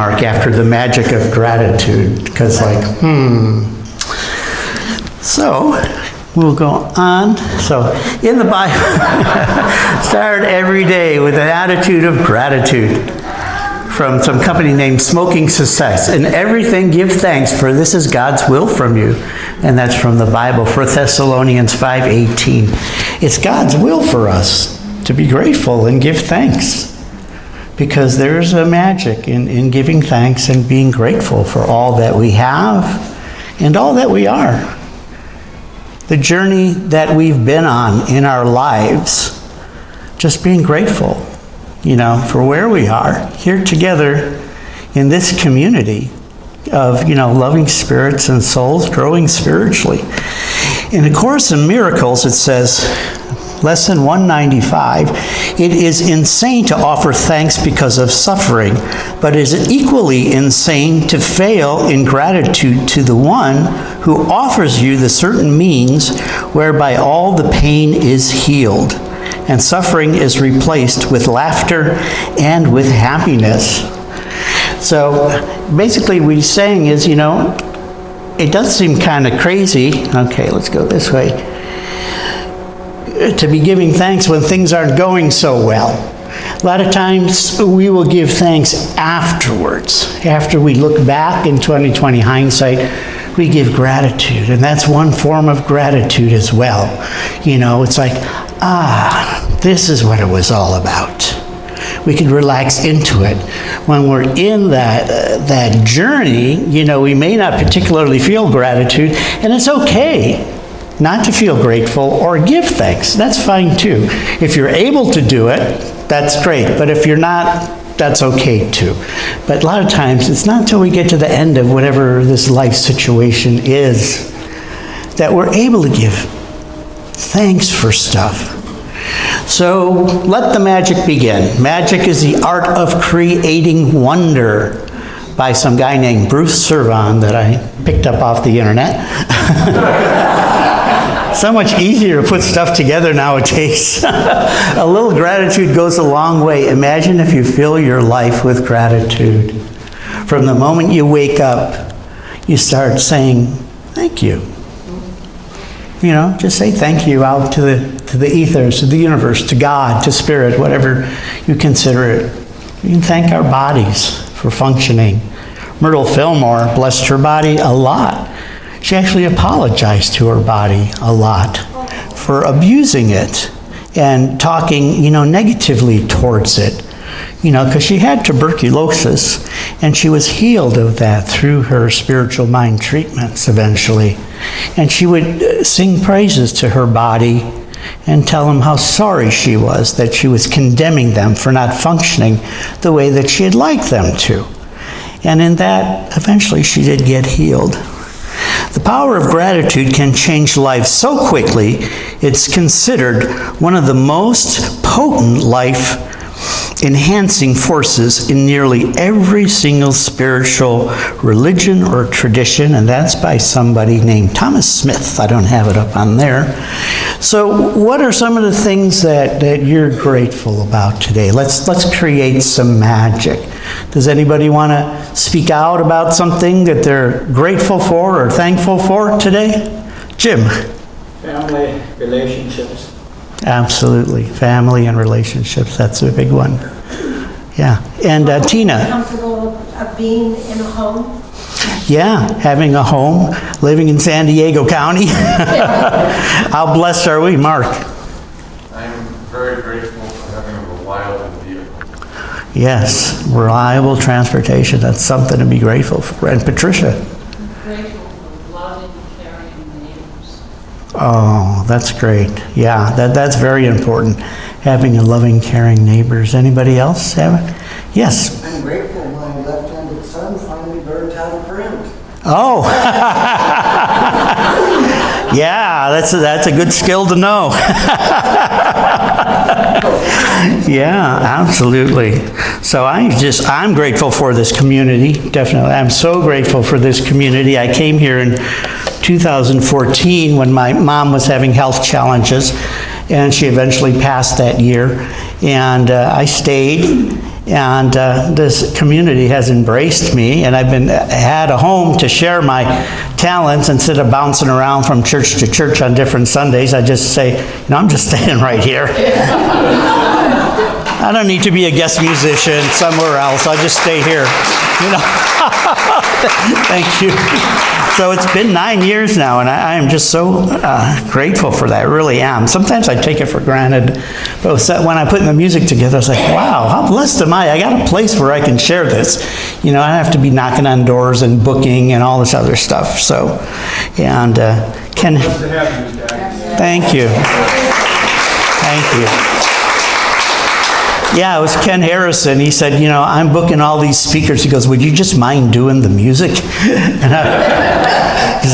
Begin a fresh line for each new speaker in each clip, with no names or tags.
mark after the magic of gratitude, because So, we'll go on. So, in the Bible, start every day with an attitude of gratitude. From some company named Smoking Success. In everything give thanks, for this is God's will from you. And that's from the Bible, 1 Thessalonians 5:18. It's God's will for us to be grateful and give thanks. Because there's a magic in giving thanks and being grateful for all that we have and all that we are. The journey that we've been on in our lives, just being grateful, for where we are here together in this community of, loving spirits and souls growing spiritually. In A Course in Miracles, it says, Lesson 195, it is insane to offer thanks because of suffering, but it is equally insane to fail in gratitude to the one who offers you the certain means whereby all the pain is healed and suffering is replaced with laughter and with happiness. So basically what he's saying is, it does seem kind of crazy. Okay, let's go this way. To be giving thanks when things aren't going so well. A lot of times we will give thanks afterwards. After we look back in 2020 hindsight, we give gratitude. And that's one form of gratitude as well. It's like, this is what it was all about. We can relax into it. When we're in that journey, we may not particularly feel gratitude, and it's okay not to feel grateful or give thanks. That's fine too. If you're able to do it, that's great. But if you're not, that's okay too. But a lot of times, it's not until we get to the end of whatever this life situation is that we're able to give thanks for stuff. So let the magic begin. Magic is the art of creating wonder, by some guy named Bruce Servan that I picked up off the internet. So much easier to put stuff together nowadays. A little gratitude goes a long way. Imagine if you fill your life with gratitude. From the moment you wake up, you start saying, thank you. Just say thank you out to the ethers, to the universe, to God, to spirit, whatever you consider it. We can thank our bodies for functioning. Myrtle Fillmore blessed her body a lot. She actually apologized to her body a lot for abusing it and talking, negatively towards it. Because she had tuberculosis and she was healed of that through her spiritual mind treatments eventually. And she would sing praises to her body and tell them how sorry she was that she was condemning them for not functioning the way that she had liked them to. And in that, eventually she did get healed. The power of gratitude can change life so quickly, it's considered one of the most potent life-enhancing forces in nearly every single spiritual religion or tradition, and that's by somebody named Thomas Smith. I don't have it up on there. So what are some of the things that you're grateful about today? Let's create some magic. Does anybody want to speak out about something that they're grateful for or thankful for today? Jim.
Family, relationships.
Absolutely. Family and relationships. That's a big one. Yeah. And Tina.
Comfortable of being in a home?
Yeah, having a home, living in San Diego County. How blessed are we, Mark?
I'm very grateful for having a reliable vehicle.
Yes, reliable transportation. That's something to be grateful for. And Patricia?
I'm grateful for loving, caring neighbors.
Oh, that's great. Yeah, that's very important. Having a loving, caring neighbors. Anybody else have it? Yes.
I'm grateful my left-handed son finally learned how to print.
Oh. Yeah, that's a good skill to know. Yeah, absolutely. So I'm grateful for this community, definitely. I'm so grateful for this community. I came here in 2014 when my mom was having health challenges, and she eventually passed that year. And I stayed, And this community has embraced me, and I've had a home to share my talents instead of bouncing around from church to church on different Sundays. I just say, I'm just staying right here. I don't need to be a guest musician somewhere else. I'll just stay here. Thank you. So it's been 9 years now, and I am just so grateful for that. I really am. Sometimes I take it for granted, but when I put the music together, I was like, wow, how blessed am I? I got a place where I can share this. I don't have to be knocking on doors and booking and all this other stuff. So, and Ken, thank you. Thank you. Yeah, it was Ken Harrison. He said, I'm booking all these speakers. He goes, would you just mind doing the music? Because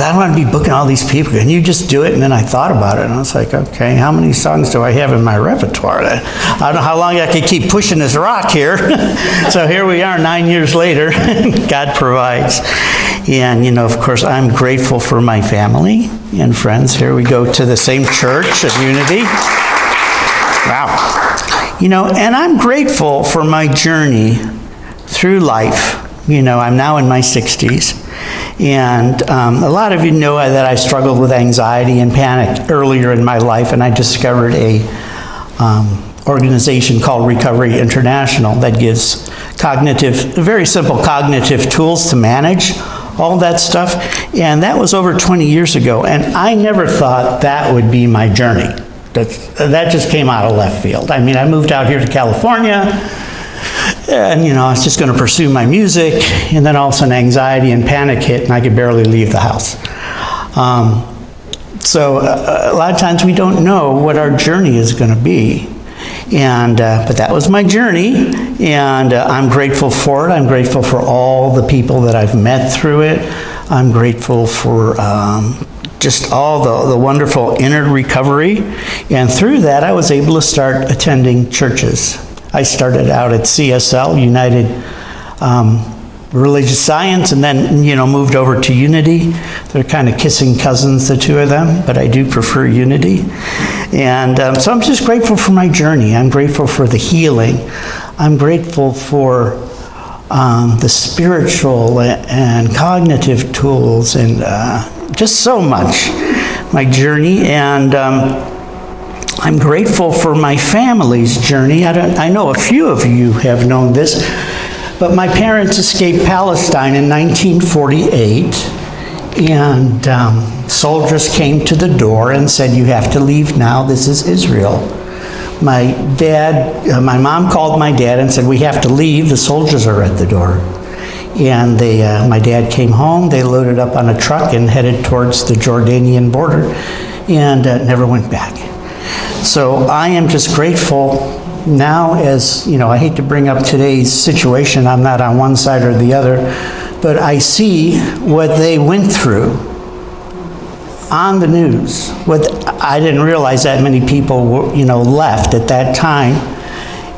I don't want to be booking all these people. Can you just do it? And then I thought about it, and I was like, okay, how many songs do I have in my repertoire? I don't know how long I could keep pushing this rock here. So here we are 9 years later. God provides. And, of course, I'm grateful for my family and friends. Here we go to the same church of Unity. Wow. And I'm grateful for my journey through life. I'm now in my 60s. And a lot of you know that I struggled with anxiety and panic earlier in my life, and I discovered a organization called Recovery International that gives very simple cognitive tools to manage all that stuff. And that was over 20 years ago, and I never thought that would be my journey. That just came out of left field. I moved out here to California, and, I was just going to pursue my music, and then all of a sudden anxiety and panic hit, and I could barely leave the house. So a lot of times we don't know what our journey is going to be. But that was my journey, and I'm grateful for it. I'm grateful for all the people that I've met through it. I'm grateful for just all the wonderful inner recovery. And through that, I was able to start attending churches. I started out at CSL, United Religious Science, and then, moved over to Unity. They're kind of kissing cousins, the two of them, but I do prefer Unity. And so I'm just grateful for my journey. I'm grateful for the healing. I'm grateful for the spiritual and cognitive tools and just so much, my journey. And I'm grateful for my family's journey. I know a few of you have known this, but my parents escaped Palestine in 1948, and soldiers came to the door and said, you have to leave now, this is Israel. My mom called my dad and said, we have to leave, the soldiers are at the door. And my dad came home, they loaded up on a truck and headed towards the Jordanian border, and never went back. So I am just grateful now, as I hate to bring up today's situation, I'm not on one side or the other, but I see what they went through on the news. I didn't realize that many people were, left at that time.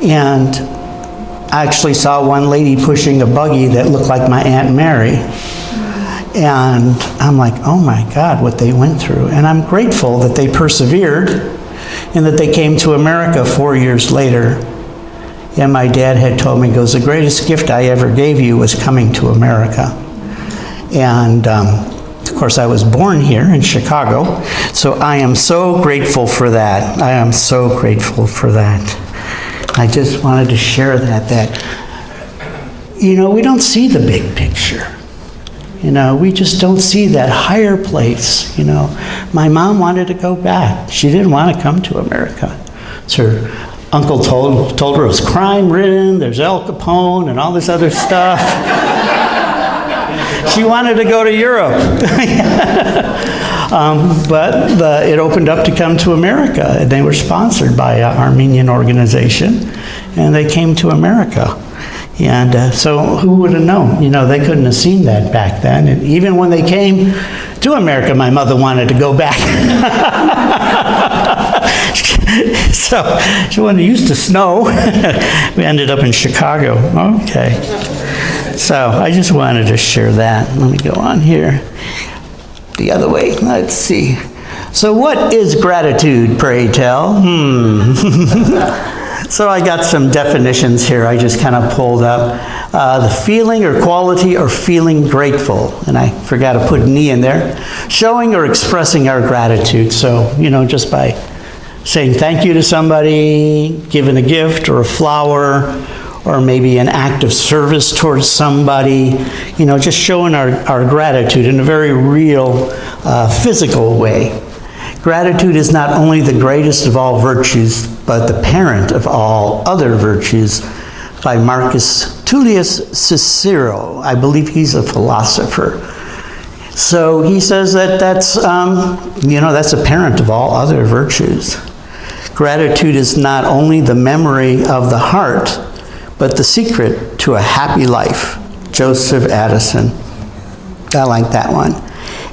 And I actually saw one lady pushing a buggy that looked like my Aunt Mary. And I'm like, oh my God, what they went through. And I'm grateful that they persevered and that they came to America 4 years later. And my dad had told me, he goes, the greatest gift I ever gave you was coming to America. And of course, I was born here in Chicago, so I am so grateful for that. I am so grateful for that. I just wanted to share that we don't see the big picture. We just don't see that higher place. My mom wanted to go back. She didn't want to come to America. So her uncle told her it was crime-ridden, there's Al Capone and all this other stuff. She wanted to go to Europe. But it opened up to come to America. They were sponsored by an Armenian organization, and they came to America. And so who would have known? They couldn't have seen that back then. And even when they came to America, my mother wanted to go back. So when it used to snow, we ended up in Chicago. Okay. So I just wanted to share that. Let me go on here. The other way. Let's see. So what is gratitude, pray tell? So I got some definitions here I just kind of pulled up. The feeling or quality or feeling grateful, and I forgot to put "ni" in there. Showing or expressing our gratitude. So, just by saying thank you to somebody, giving a gift or a flower, or maybe an act of service towards somebody, just showing our gratitude in a very real, physical way. Gratitude is not only the greatest of all virtues, but the parent of all other virtues, by Marcus Tullius Cicero. I believe he's a philosopher. So he says that's a parent of all other virtues. Gratitude is not only the memory of the heart, but the secret to a happy life. Joseph Addison. I like that one.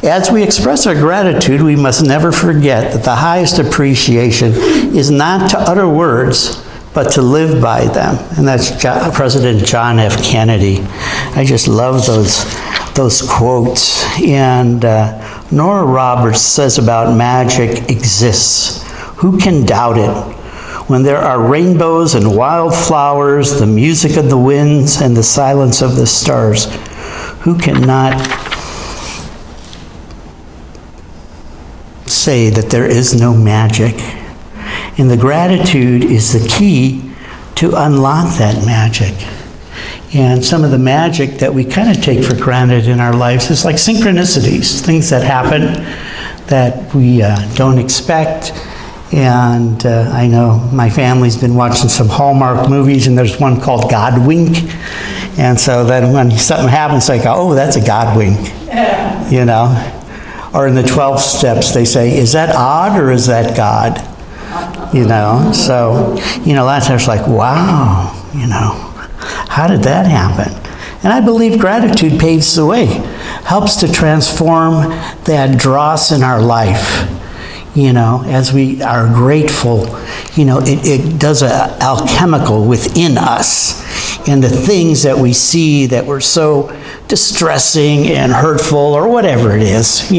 As we express our gratitude, we must never forget that the highest appreciation is not to utter words, but to live by them. And that's President John F. Kennedy. I just love those quotes. And Nora Roberts says about magic exists. Who can doubt it? When there are rainbows and wildflowers, the music of the winds and the silence of the stars, who cannot say that there is no magic? And the gratitude is the key to unlock that magic. And some of the magic that we kind of take for granted in our lives is like synchronicities, things that happen that we don't expect. And I know my family's been watching some Hallmark movies, and there's one called God Wink. And so then when something happens, they go, oh, that's a God wink, Or in the 12 steps, they say, is that odd or is that God? So, a lot of times it's like, wow, how did that happen? And I believe gratitude paves the way, helps to transform that dross in our life. As we are grateful, it does an alchemical within us. And the things that we see that were so distressing and hurtful or whatever it is,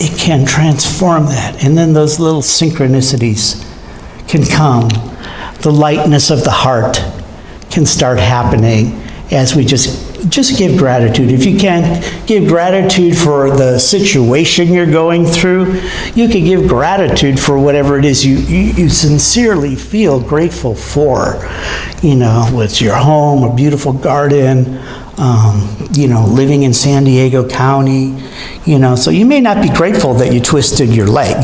it can transform that. And then those little synchronicities can come. The lightness of the heart can start happening as we just give gratitude. If you can't give gratitude for the situation you're going through, you can give gratitude for whatever it is you sincerely feel grateful for. With your home, a beautiful garden, living in San Diego County, so you may not be grateful that you twisted your leg,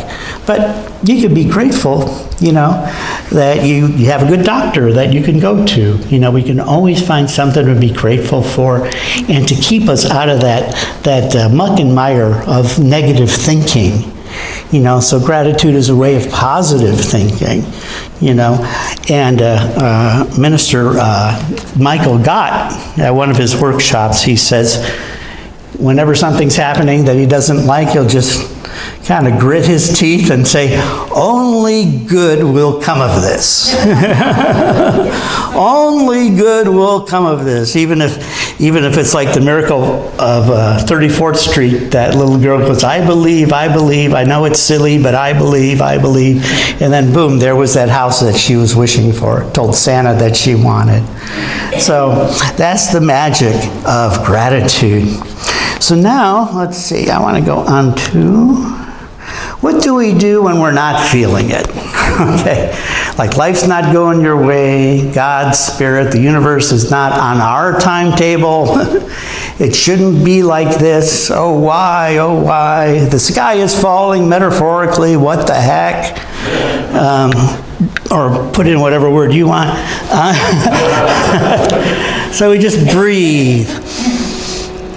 but you could be grateful, that you have a good doctor that you can go to. We can always find something to be grateful for and to keep us out of that muck and mire of negative thinking. So gratitude is a way of positive thinking, And Minister Michael Gott, at one of his workshops, he says, whenever something's happening that he doesn't like, he'll just kind of grit his teeth and say, only good will come of this. Only good will come of this. Even if it's like the miracle of 34th Street, that little girl goes, I believe, I know it's silly, but I believe. And then boom, there was that house that she was wishing for, told Santa that she wanted. So that's the magic of gratitude. So now, let's see, I want to go on to, what do we do when we're not feeling it? Okay, like life's not going your way, God's Spirit, the universe is not on our timetable. It shouldn't be like this. Oh, why? Oh, why? The sky is falling, metaphorically, what the heck? Or put in whatever word you want. So we just breathe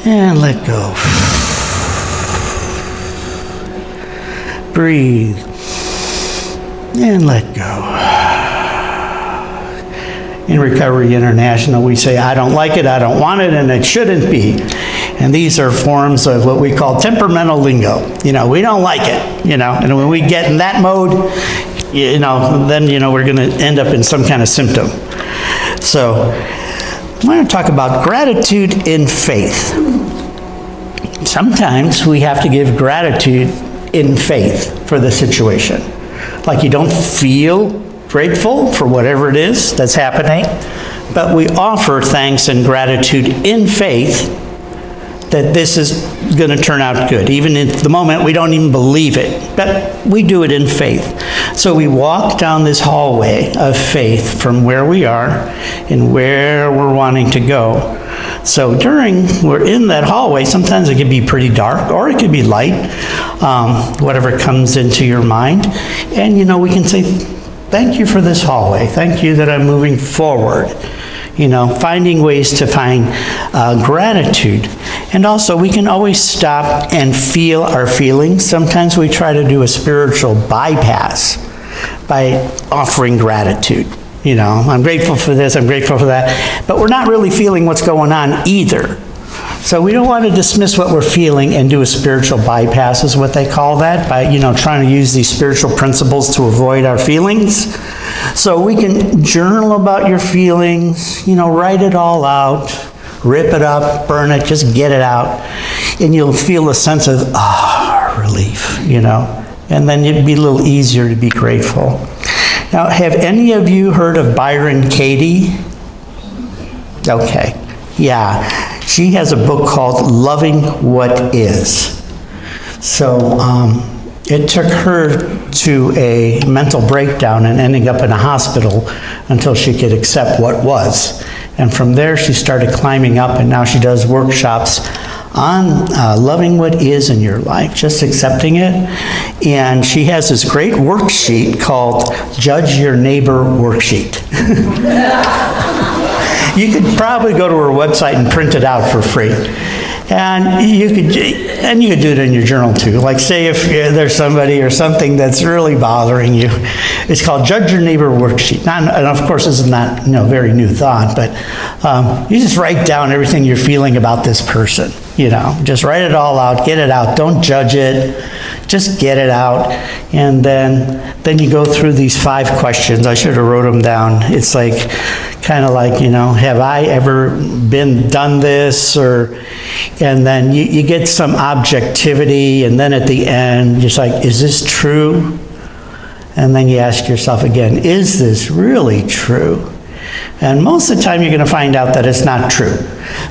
and let go. Breathe and let go. In Recovery International, we say, I don't like it, I don't want it, and it shouldn't be. And these are forms of what we call temperamental lingo. We don't like it, and when we get in that mode, then, we're going to end up in some kind of symptom. So, I want to talk about gratitude in faith. Sometimes we have to give gratitude in faith for the situation. Like you don't feel grateful for whatever it is that's happening, but we offer thanks and gratitude in faith that this is going to turn out good. Even in the moment, we don't even believe it, but we do it in faith. So we walk down this hallway of faith from where we are and where we're wanting to go. So we're in that hallway, sometimes it can be pretty dark or it could be light, whatever comes into your mind. And we can say, thank you for this hallway. Thank you that I'm moving forward. Finding ways to find gratitude. And also, we can always stop and feel our feelings. Sometimes we try to do a spiritual bypass by offering gratitude. I'm grateful for this, I'm grateful for that. But we're not really feeling what's going on either. So we don't want to dismiss what we're feeling and do a spiritual bypass, is what they call that, by, trying to use these spiritual principles to avoid our feelings. So we can journal about your feelings, write it all out, rip it up, burn it, just get it out. And you'll feel a sense of, relief, and then it'd be a little easier to be grateful. Now, have any of you heard of Byron Katie? Okay, yeah. She has a book called Loving What Is. So it took her to a mental breakdown and ending up in a hospital until she could accept what was. And from there she started climbing up, and now she does workshops on loving what is in your life, just accepting it. And she has this great worksheet called Judge Your Neighbor Worksheet. You could probably go to her website and print it out for free. And you could do it in your journal too. Like, say if there's somebody or something that's really bothering you, it's called Judge Your Neighbor Worksheet. And of course, this is not very new thought, but you just write down everything you're feeling about this person. Just write it all out, get it out. Don't judge it. Just get it out. And then you go through these 5 questions. I should have wrote them down. It's like, kind of like, have I ever done this? And then you get some objectivity, and then at the end, just like, is this true? And then you ask yourself again, is this really true? And most of the time you're going to find out that it's not true.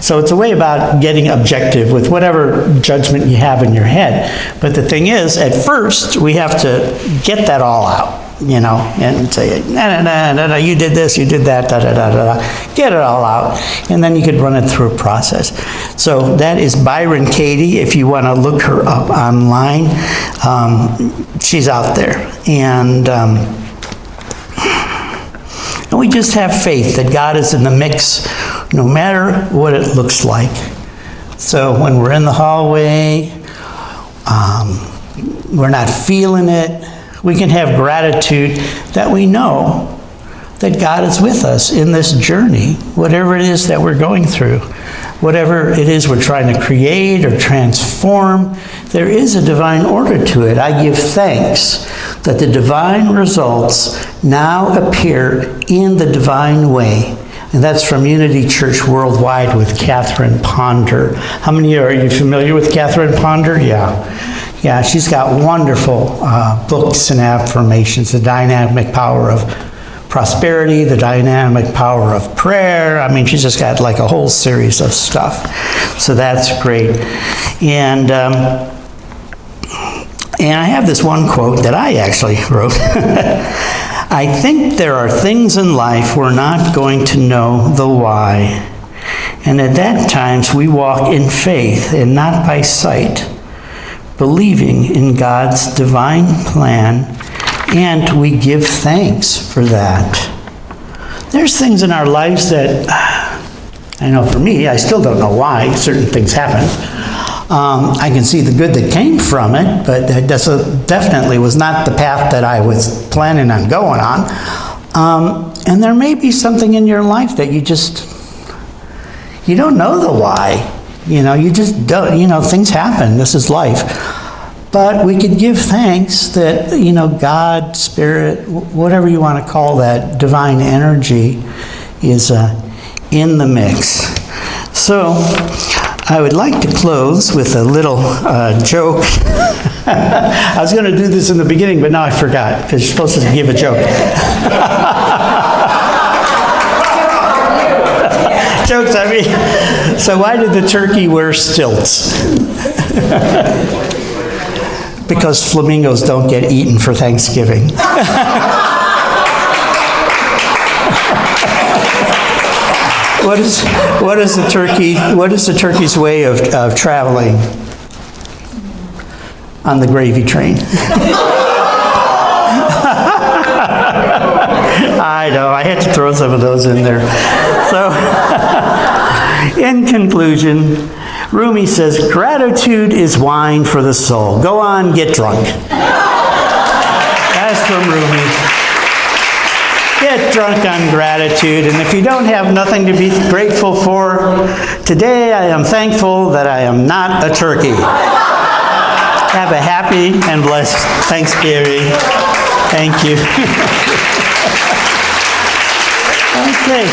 So it's a way about getting objective with whatever judgment you have in your head. But the thing is, at first, we have to get that all out, and say, no, you did this, you did that, get it all out. And then you could run it through a process. So that is Byron Katie. If you want to look her up online, she's out there. And we just have faith that God is in the mix, no matter what it looks like. So when we're in the hallway, we're not feeling it, we can have gratitude that we know that God is with us in this journey, whatever it is that we're going through, whatever it is we're trying to create or transform. There is a divine order to it. I give thanks that the divine results now appear in the divine way. And that's from Unity Church Worldwide with Catherine Ponder. How many are you familiar with Catherine Ponder? Yeah, she's got wonderful books and affirmations, The Dynamic Power of Prosperity, The Dynamic Power of Prayer. I mean, she's just got like a whole series of stuff. So that's great. And I have this one quote that I actually wrote. I think there are things in life we're not going to know the why. And at that times we walk in faith and not by sight, believing in God's divine plan, and we give thanks for that. There's things in our lives that, I know for me, I still don't know why certain things happen. I can see the good that came from it, but that definitely was not the path that I was planning on going on. And there may be something in your life that you don't know the why. You just don't, things happen. This is life. But we could give thanks that, God, Spirit, whatever you want to call that, divine energy is in the mix. So, I would like to close with a little joke. I was going to do this in the beginning, but now I forgot, because you're supposed to give a joke. Jokes, I mean. So why did the turkey wear stilts? Because flamingos don't get eaten for Thanksgiving. What is the turkey's way of traveling on the gravy train? I know, I had to throw some of those in there. So, in conclusion, Rumi says, gratitude is wine for the soul. Go on, get drunk. That's from Rumi. Get drunk on gratitude, and if you don't have nothing to be grateful for, today I am thankful that I am not a turkey. Have a happy and blessed Thanksgiving. Thank you. Okay.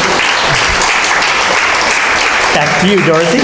Back to you, Dorothy.